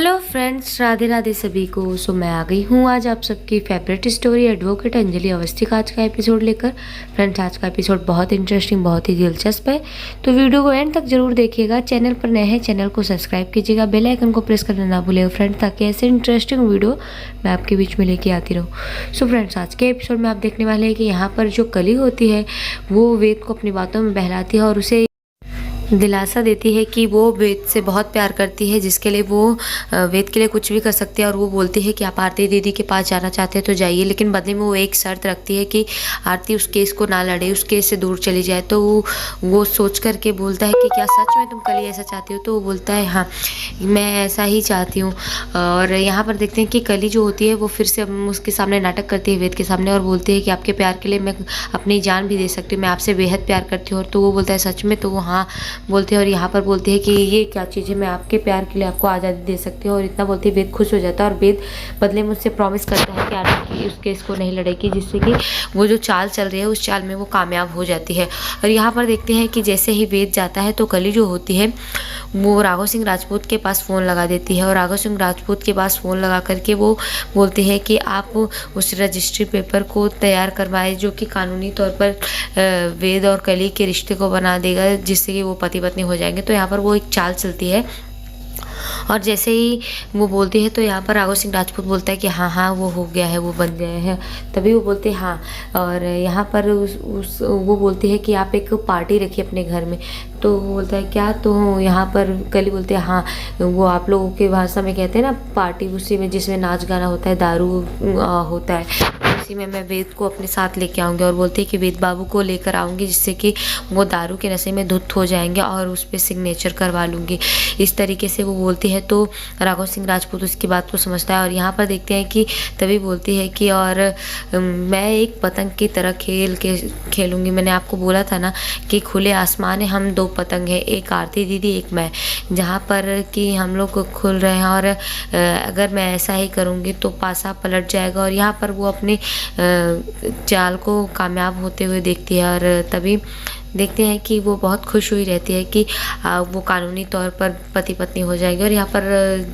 Hello friends, Radhe Radhe सभी को। मैं आ गई हूँ आज आप सबकी favourite story advocate Anjali Awasthi का आज का एपिसोड लेकर। फ्रेंड्स, आज का एपिसोड बहुत इंटरेस्टिंग, बहुत ही दिलचस्प है, तो वीडियो को एंड तक जरूर देखिएगा। चैनल पर नए हैं, चैनल को सब्सक्राइब कीजिएगा, बेल आइकन को प्रेस करना ना भूलिएगा फ्रेंड्स, ताकि ऐसे इंटरेस्टिंग वीडियो मैं आपके बीच में लेके आती रहूँ। सो फ्रेंड्स, आज के एपिसोड में आप देखने वाले हैं कि यहाँ पर जो कली होती है वो वेद को अपनी बातों में बहलाती है और उसे दिलासा देती है कि वो वेद से बहुत प्यार करती है, जिसके लिए वो वेद के लिए कुछ भी कर सकती है। और वो बोलती है कि आप आरती दीदी के पास जाना चाहते हैं तो जाइए, लेकिन बदले में वो एक शर्त रखती है कि आरती उस केस को ना लड़े, उस केस से दूर चली जाए। तो वो सोच करके बोलता है कि क्या सच में तुम कली ऐसा चाहती हो? तो वो बोलता है हाँ, मैं ऐसा ही चाहती हूँ। और यहाँ पर देखते हैं कि कली जो होती है वो फिर से उसके सामने नाटक करती है वेद के सामने, और बोलती है कि आपके प्यार के लिए मैं अपनी जान भी दे सकती हूँ, मैं आपसे बेहद प्यार करती हूँ। और तो वो बोलता है सच में? तो वो हाँ बोलते हैं। और यहाँ पर बोलते हैं कि ये क्या चीज़ है, मैं आपके प्यार के लिए आपको आज़ादी दे सकती हूँ। और इतना बोलते ही वेद खुश हो जाता है, और वेद बदले में उससे प्रॉमिस करता है कि आरती उस केस को नहीं लड़ेगी, जिससे कि वो जो चाल चल रही है उस चाल में वो कामयाब हो जाती है। और यहाँ पर देखते हैं कि जैसे ही वेद जाता है तो कली जो होती है वो राघव सिंह राजपूत के पास फ़ोन लगा देती है। और राघव सिंह राजपूत के पास फ़ोन लगा करके वो बोलती है कि आप उस रजिस्ट्री पेपर को तैयार करवाएं, जो कि कानूनी तौर पर वेद और कली के रिश्ते को बना देगा, जिससे कि वो पति पत्नी हो जाएंगे। तो यहाँ पर वो एक चाल चलती है, और जैसे ही वो बोलती है तो यहाँ पर राघव सिंह राजपूत बोलता है कि हाँ हाँ वो हो गया है, वो बन गया है। तभी वो बोलते हैं हाँ। और यहाँ पर वो बोलती है कि आप एक पार्टी रखिए अपने घर में। तो वो बोलता है क्या? तो यहाँ पर कली बोलते हैं हाँ, वो आप लोगों के भाषा में कहते हैं ना पार्टी, उसी में जिसमें नाच गाना होता है, दारू होता है, उसी में मैं वेद को अपने साथ लेके आऊँगी। और बोलते हैं कि वेद बाबू को लेकर आऊँगी, जिससे कि वो दारू के नशे में धुत हो जाएंगे, और उस पर सिग्नेचर करवा लूँगी। इस तरीके से वो बोलती है। तो राघव सिंह राजपूत उसकी बात को समझता है। और यहाँ पर देखते हैं कि तभी बोलती है कि और मैं एक पतंग की तरह खेलूँगी। मैंने आपको बोला था ना कि खुले आसमान है, हम दो पतंग हैं, एक आरती दीदी एक मैं, जहाँ पर कि हम लोग खुल रहे हैं। और अगर मैं ऐसा ही करूँगी तो पासा पलट जाएगा। और यहाँ पर वो अपने चाल को कामयाब होते हुए देखती है। और तभी देखते हैं कि वो बहुत खुश हुई रहती है कि वो कानूनी तौर पर पति पत्नी हो जाएंगे। और यहाँ पर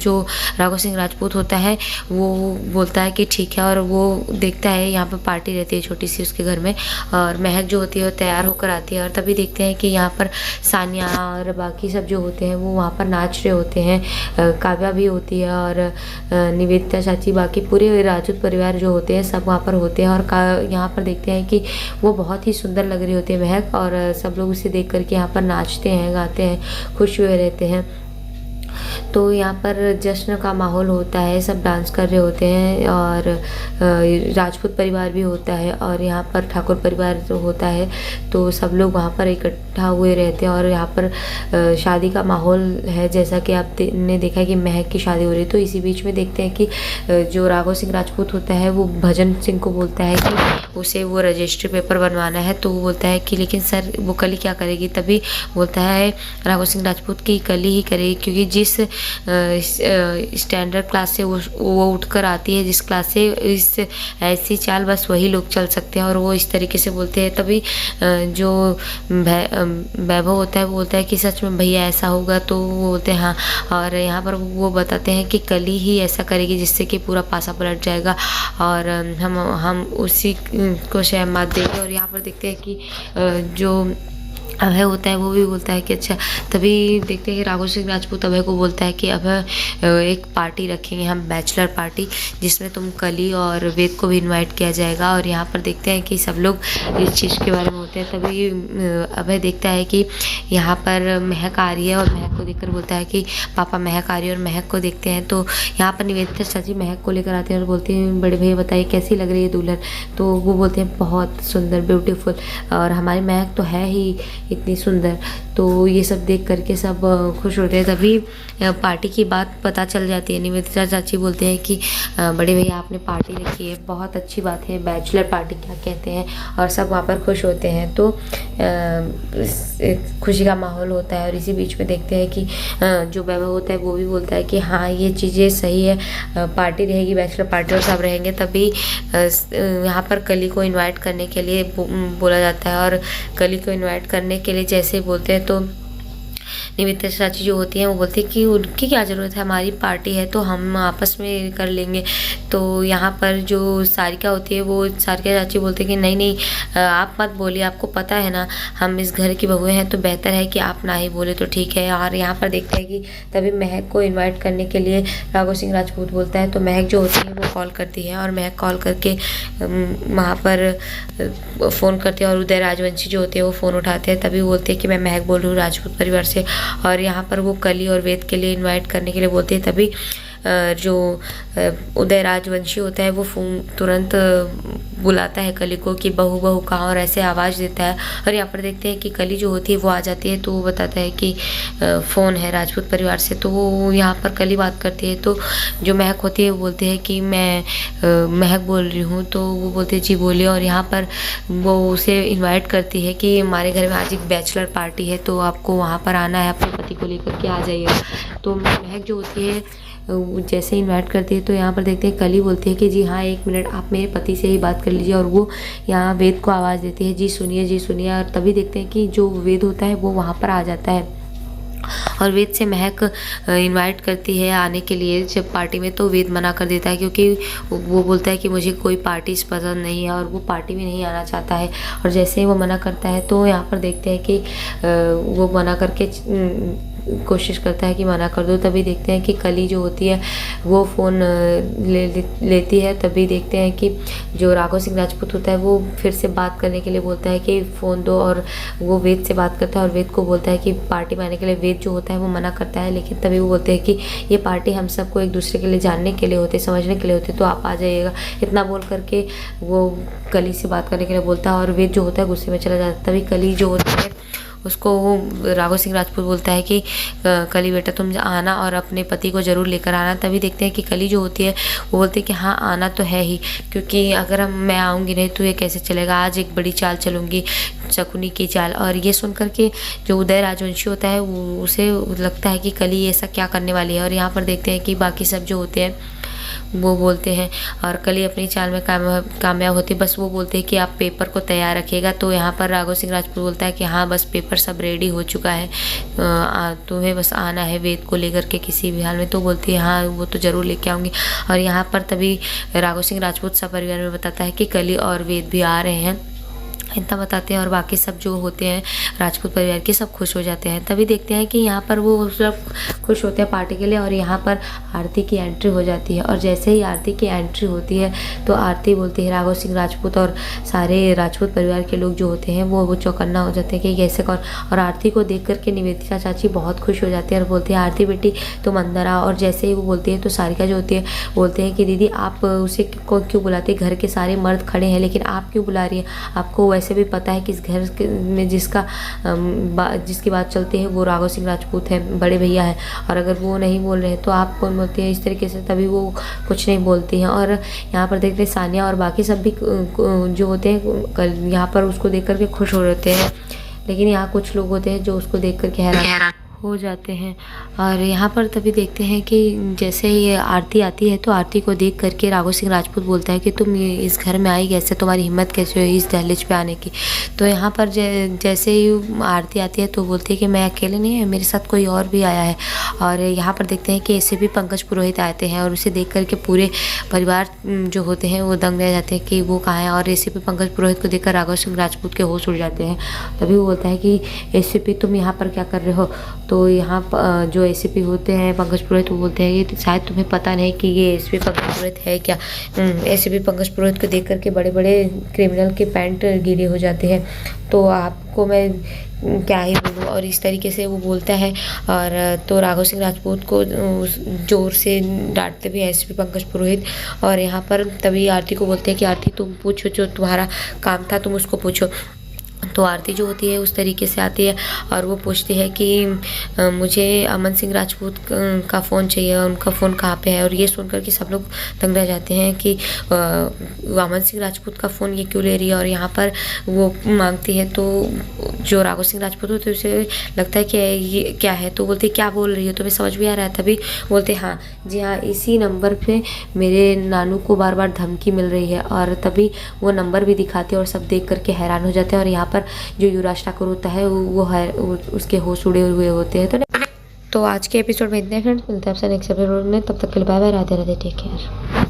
जो राघव सिंह राजपूत होता है वो बोलता है कि ठीक है। और वो देखता है यहाँ पर पार्टी रहती है छोटी सी उसके घर में, और महक जो होती है वो तैयार होकर आती है। और तभी देखते हैं कि यहाँ पर सानिया और बाकी सब जो होते हैं वो वहाँ पर नाच रहे होते हैं, काव्या भी होती है, और निवेदिता चाची, बाकी पूरे राजपूत परिवार जो होते हैं सब वहाँ पर होते हैं। और यहाँ पर देखते हैं कि वो बहुत ही सुंदर लग रही होती है महक, और सब लोग उसे देख करके यहाँ पर नाचते हैं, गाते हैं, खुश हुए रहते हैं। तो यहाँ पर जश्न का माहौल होता है, सब डांस कर रहे होते हैं, और राजपूत परिवार भी होता है, और यहाँ पर ठाकुर परिवार जो होता है, तो सब लोग वहाँ पर इकट्ठा हुए रहते हैं। और यहाँ पर शादी का माहौल है, जैसा कि आपने देखा कि महक की शादी हो रही है। तो इसी बीच में देखते हैं कि जो राघव सिंह राजपूत होता है वो भजन सिंह को बोलता है कि उसे वो रजिस्ट्री पेपर बनवाना है। तो वो बोलता है कि लेकिन सर वो कली क्या करेगी? तभी बोलता है राघव सिंह राजपूत की कली ही करेगी, क्योंकि जिस स्टैंडर्ड क्लास से वो उठकर आती है, जिस क्लास से इस ऐसी चाल बस वही लोग चल सकते हैं। और वो इस तरीके से बोलते हैं। तभी जो वैभव होता है वो बोलता है कि सच में भैया ऐसा होगा? तो वो बोलते हैं हाँ। और यहाँ पर वो बताते हैं कि कली ही ऐसा करेगी, जिससे कि पूरा पासा पलट जाएगा, और हम उसी को शहमात देंगे। और यहाँ पर देखते हैं कि जो अभय होता है वो भी बोलता है कि अच्छा। तभी देखते हैं कि राघव सिंह राजपूत अभय को बोलता है कि अभय एक पार्टी रखेंगे हम, बैचलर पार्टी, जिसमें तुम कली और वेद को भी इनवाइट किया जाएगा। और यहाँ पर देखते हैं कि सब लोग इस चीज़ के बारे में होते हैं। तभी अभय देखता है कि यहाँ पर महक आ रही है, और महक को देखकर बोलता है कि पापा महक आ रही है। और महक को देखते हैं तो यहाँ पर निवेदिता चाची महक को लेकर आते हैं और बोलती हैं बड़े भैया बताइए कैसी लग रही है दुल्हन? तो वो बोलते हैं बहुत सुंदर, ब्यूटीफुल, और हमारी महक तो है ही इतनी सुंदर। तो ये सब देख करके सब खुश होते हैं। तभी पार्टी की बात पता चल जाती है। निवेदिता चाची बोलते हैं कि बड़े भैया आपने पार्टी रखी है, बहुत अच्छी बात है, बैचलर पार्टी क्या कहते हैं। और सब वहाँ पर खुश होते हैं। तो खुशी का माहौल होता है। और इसी बीच में देखते हैं कि जो वैभव होता है वो भी बोलता है कि हाँ ये चीज़ें सही है, पार्टी रहेगी, बैचलर पार्टी, और सब रहेंगे। तभी यहाँ पर कली को इनवाइट करने के लिए बोला जाता है। और कली को इनवाइट करने के लिए जैसे बोलते हैं तो निवेदिता चाची जो होती हैं वो बोलती है कि उनकी क्या ज़रूरत है, हमारी पार्टी है तो हम आपस में कर लेंगे। तो यहाँ पर जो सारिका होती है वो सारिका चाची बोलते हैं कि नहीं नहीं आप मत बोलिए, आपको पता है ना हम इस घर की बहुएं हैं तो बेहतर है कि आप ना ही बोले तो ठीक है। और यहाँ पर देखते हैं कि तभी महक को इन्वाइट करने के लिए राघव सिंह राजपूत बोलता है। तो महक जो होती है वो कॉल करती है और महक कॉल करके वहाँ पर फ़ोन करती है और उदय राजवंशी जो होते हैं वो फ़ोन उठाते हैं। तभी बोलते हैं कि मैं महक बोल रही हूँ राजपूत परिवार से। और यहाँ पर वो कली और वेद के लिए इन्वाइट करने के लिए बोलते हैं। तभी जो उदय राजवंशी होता है वो फ़ोन तुरंत बुलाता है कली को कि बहू बहू कहाँ, और ऐसे आवाज़ देता है। और यहाँ पर देखते हैं कि कली जो होती है वो आ जाती है तो वो बताता है कि फ़ोन है राजपूत परिवार से। तो वो यहाँ पर कली बात करती है तो जो महक होती है वो बोलते हैं कि मैं महक बोल रही हूँ। तो वो बोलते हैं जी बोलिए। और यहाँ पर वो उसे इन्वाइट करती है कि हमारे घर में आज एक बैचलर पार्टी है तो आपको वहाँ पर आना है, अपने पति को लेकर के आ जाइएगा। तो महक जो होती है जैसे इन्वाइट करती है तो यहाँ पर देखते हैं कली बोलती है कि जी हाँ 1 मिनट आप मेरे पति से ही बात कर लीजिए। और वो यहाँ वेद को आवाज़ देती है जी सुनिए जी सुनिए। और तभी देखते हैं कि जो वेद होता है वो वहाँ पर आ जाता है और वेद से महक इनवाइट करती है आने के लिए जब पार्टी में। तो वेद मना कर देता है क्योंकि वो बोलता है कि मुझे कोई पार्टी पसंद नहीं है और वो पार्टी में नहीं आना चाहता है। और जैसे ही वो मना करता है तो यहाँ पर देखते हैं कि वो मना करके कोशिश करता है कि मना कर दो। तभी देखते हैं कि कली जो होती है वो फ़ोन लेती है। तभी देखते हैं कि जो राघव सिंह राजपूत होता है वो फिर से बात करने के लिए बोलता है कि फ़ोन दो। और वो वेद से बात करता है और वेद को बोलता है कि पार्टी में आने के लिए। वेद जो होता है वो मना करता है, लेकिन तभी वो बोलते हैं कि ये पार्टी हम सबको एक दूसरे के लिए जानने के लिए होते, समझने के लिए होते, तो आप आ जाइएगा। इतना बोल करके वो कली से बात करने के लिए बोलता है और वेद जो होता है गुस्से में चला जाता है। तभी कली जो होती है उसको राघव सिंह राजपूत बोलता है कि कली बेटा तुम आना और अपने पति को ज़रूर लेकर आना। तभी देखते हैं कि कली जो होती है वो बोलती है कि हाँ आना तो है ही, क्योंकि अगर मैं आऊँगी नहीं तो ये कैसे चलेगा, आज एक बड़ी चाल चलूँगी, शकुनी की चाल। और ये सुन कर के जो उदय राजवंशी होता है उसे लगता है कि कली ऐसा क्या करने वाली है। और यहाँ पर देखते हैं कि बाकी सब जो होते हैं वो बोलते हैं और कली अपनी चाल में कामयाब होती है। बस वो बोलते हैं कि आप पेपर को तैयार रखिएगा। तो यहाँ पर राघव सिंह राजपूत बोलता है कि हाँ बस पेपर सब रेडी हो चुका है, तुम्हें बस आना है वेद को लेकर के किसी भी हाल में। तो बोलती है हाँ वो तो ज़रूर लेके आऊँगी। और यहाँ पर तभी राघव सिंह राजपूत सब परिवार में बताता है कि कली और वेद भी आ रहे हैं, इतना बताते हैं। और बाकी सब जो होते हैं राजपूत परिवार के सब खुश हो जाते हैं। तभी देखते हैं कि यहाँ पर वो सब खुश होते हैं पार्टी के लिए और यहाँ पर आरती की एंट्री हो जाती है। और जैसे ही आरती की एंट्री होती है तो आरती बोलती है राघव सिंह राजपूत और सारे राजपूत परिवार के लोग जो होते हैं वो चौकन्ना हो जाते हैं कि कैसे कौन। और आरती को देख करके निवेदिता चाची बहुत खुश हो जाती है और बोलती है आरती बेटी तुम अंदर आओ। और जैसे ही वो बोलती है तो सारिका जो होती है बोलते हैं कि दीदी आप उसे क्यों बुलाते, घर के सारे मर्द खड़े हैं लेकिन आप क्यों बुला रही हैं, आपको वैसे भी पता है कि इस घर में जिसकी बात चलती है वो राघव सिंह राजपूत है, बड़े भैया है, और अगर वो नहीं बोल रहे हैं तो आप कौन बोलते हैं, इस तरीके से। तभी वो कुछ नहीं बोलती हैं। और यहाँ पर देखते हैं सानिया और बाकी सब भी जो होते हैं यहाँ पर उसको देख करके खुश हो रहते हैं, लेकिन यहाँ कुछ लोग होते हैं जो उसको देख करके हैरान हो जाते हैं। और यहाँ पर तभी देखते हैं कि जैसे ही आरती आती है तो आरती को देख करके राघव सिंह राजपूत बोलता है कि तुम इस घर में आई कैसे, तुम्हारी हिम्मत कैसे हुई इस दहलीज पे आने की। तो यहाँ पर जैसे ही आरती आती है तो बोलती है कि मैं अकेले नहीं है, मेरे साथ कोई और भी आया है। और यहाँ पर देखते हैं कि ऐसे भी पंकज पुरोहित आते हैं और उसे देख करके पूरे परिवार जो होते हैं वो दंग रह जाते हैं कि वो कहाँ है। और ऐसे भी पंकज पुरोहित को देखकर राघव सिंह राजपूत के होश उड़ जाते हैं। तभी वो बोलता है कि एसीपी तुम यहाँ पर क्या कर रहे हो। तो यहाँ जो एसीपी होते हैं पंकज पुरोहित वो बोलते हैं कि शायद तुम्हें पता नहीं कि ये एसीपी पंकज पुरोहित है क्या। एसीपी पंकज पुरोहित को देख करके बड़े बड़े क्रिमिनल के पैंट गीले हो जाते हैं। तो आपको मैं क्या ही बोलूँ। और इस तरीके से वो बोलता है और तो राघव सिंह राजपूत को ज़ोर से डांटते भी एसीपी पंकज पुरोहित। और यहाँ पर तभी आरती को बोलते हैं कि आरती तुम पूछो, जो तुम्हारा काम था तुम उसको पूछो। तो आरती जो होती है उस तरीके से आती है और वो पूछती है कि मुझे अमन सिंह राजपूत का फ़ोन चाहिए, उनका फ़ोन कहाँ पे है। और ये सुन कर के सब लोग दंग रह जाते हैं कि अमन सिंह राजपूत का फ़ोन ये क्यों ले रही है। और यहाँ पर वो मांगती है तो जो राघव सिंह राजपूत होते हैं उसे लगता है कि ये क्या है। तो बोलते क्या बोल रही है, तुम्हें समझ भी आ रहा है। तभी बोलते हाँ जी हाँ, इसी नंबर पे मेरे नानू को बार बार धमकी मिल रही है। और तभी वो नंबर भी दिखाते हैं और सब देख करके हैरान हो जाते हैं। और यहाँ पर जो युवराज ठाकुर होता है वो उसके होश उड़े हुए होते हैं। तो तो आज के एपिसोड में इतने फ्रेंड्स, मिलते हैं आपसे नेक्स्ट एपिसोड में। तब तक के लिए bye bye, Radhe Radhe, take care.